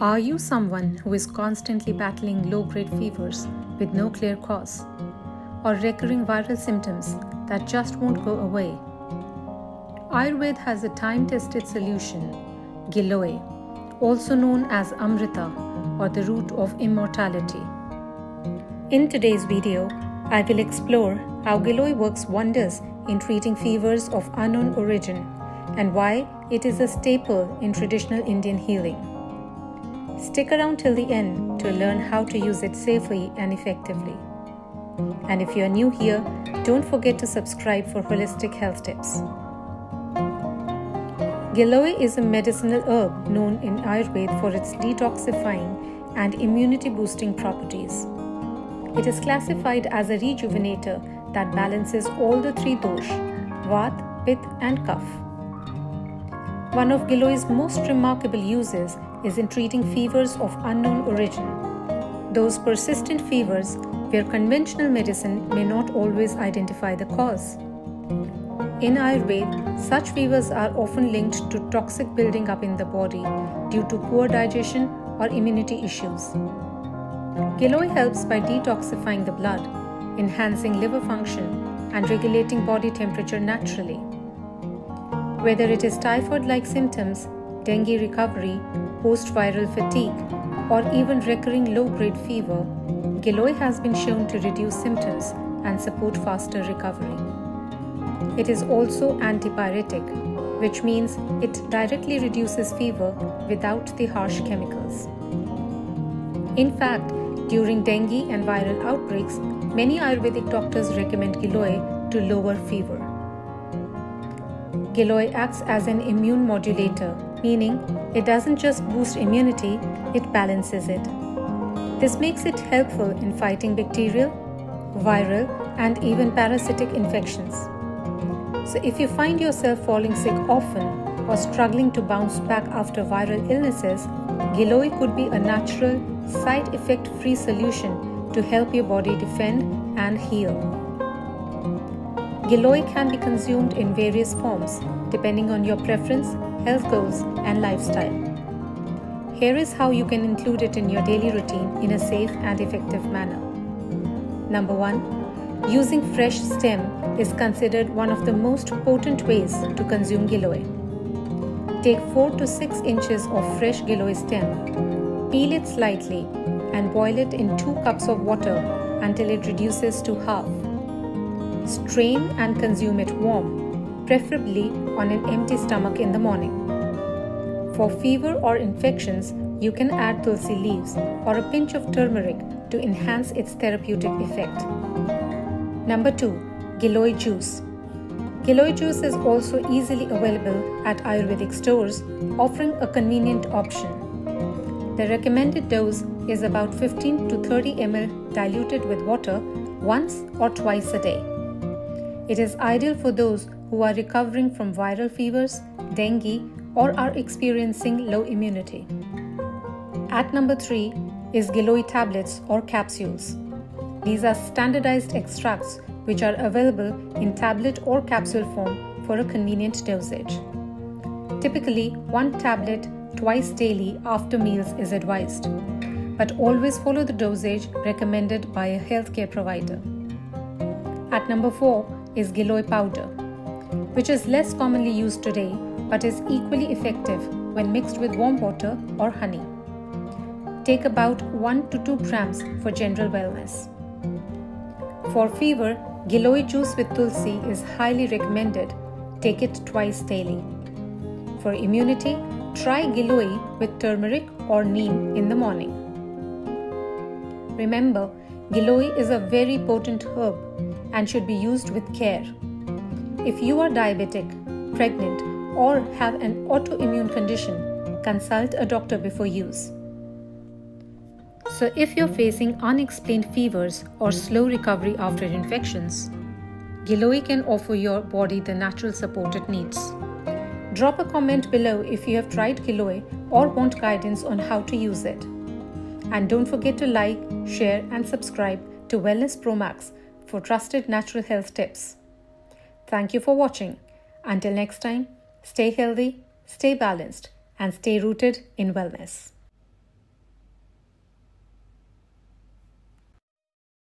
Are you someone who is constantly battling low-grade fevers with no clear cause, or recurring viral symptoms that just won't go away? Ayurveda has a time-tested solution, Giloy, also known as Amrita or the root of immortality. In today's video, I will explore how Giloy works wonders in treating fevers of unknown origin and why it is a staple in traditional Indian healing. Stick around till the end to learn how to use it safely and effectively. And if you are new here, don't forget to subscribe for holistic health tips. Giloy is a medicinal herb known in Ayurveda for its detoxifying and immunity-boosting properties. It is classified as a rejuvenator that balances all the three dosh, Vata, Pitta and Kapha. One of Giloy's most remarkable uses is in treating fevers of unknown origin, those persistent fevers where conventional medicine may not always identify the cause. In Ayurveda, such fevers are often linked to toxic building up in the body due to poor digestion or immunity issues. Giloy helps by detoxifying the blood, enhancing liver function, and regulating body temperature naturally. Whether it is typhoid-like symptoms, dengue recovery, post-viral fatigue, or even recurring low-grade fever, Giloy has been shown to reduce symptoms and support faster recovery. It is also antipyretic, which means it directly reduces fever without the harsh chemicals. In fact, during dengue and viral outbreaks, many Ayurvedic doctors recommend Giloy to lower fever. Giloy acts as an immune modulator, meaning it doesn't just boost immunity, it balances it. This makes it helpful in fighting bacterial, viral, and even parasitic infections. So if you find yourself falling sick often or struggling to bounce back after viral illnesses, Giloy could be a natural, side effect-free solution to help your body defend and heal. Giloy can be consumed in various forms depending on your preference, health goals, and lifestyle. Here is how you can include it in your daily routine in a safe and effective manner. Number 1. Using fresh stem is considered one of the most potent ways to consume Giloy. Take 4 to 6 inches of fresh Giloy stem, peel it slightly, and boil it in 2 cups of water until it reduces to half. Strain and consume it warm, preferably on an empty stomach in the morning. For fever or infections, you can add tulsi leaves or a pinch of turmeric to enhance its therapeutic effect. Number 2. Giloy juice. Giloy juice is also easily available at Ayurvedic stores, offering a convenient option. The recommended dose is about 15 to 30 ml diluted with water once or twice a day. It is ideal for those who are recovering from viral fevers, dengue, or are experiencing low immunity. At number 3 is Giloy tablets or capsules. These are standardized extracts which are available in tablet or capsule form for a convenient dosage. Typically, 1 tablet twice daily after meals is advised, but always follow the dosage recommended by a healthcare provider. At number 4 is Giloy powder, which is less commonly used today but is equally effective when mixed with warm water or honey. Take about 1 to 2 grams for general wellness. For fever, Giloy juice with tulsi is highly recommended. Take it twice daily. For immunity, try Giloy with turmeric or neem in the morning. Remember, Giloy is a very potent herb and should be used with care. If you are diabetic, pregnant, or have an autoimmune condition, consult a doctor before use. So if you're facing unexplained fevers or slow recovery after infections, Giloy can offer your body the natural support it needs. Drop a comment below if you have tried Giloy or want guidance on how to use it. And don't forget to like, share and subscribe to Wellness Promax for trusted natural health tips. Thank you for watching. Until next time, stay healthy, stay balanced, and stay rooted in wellness.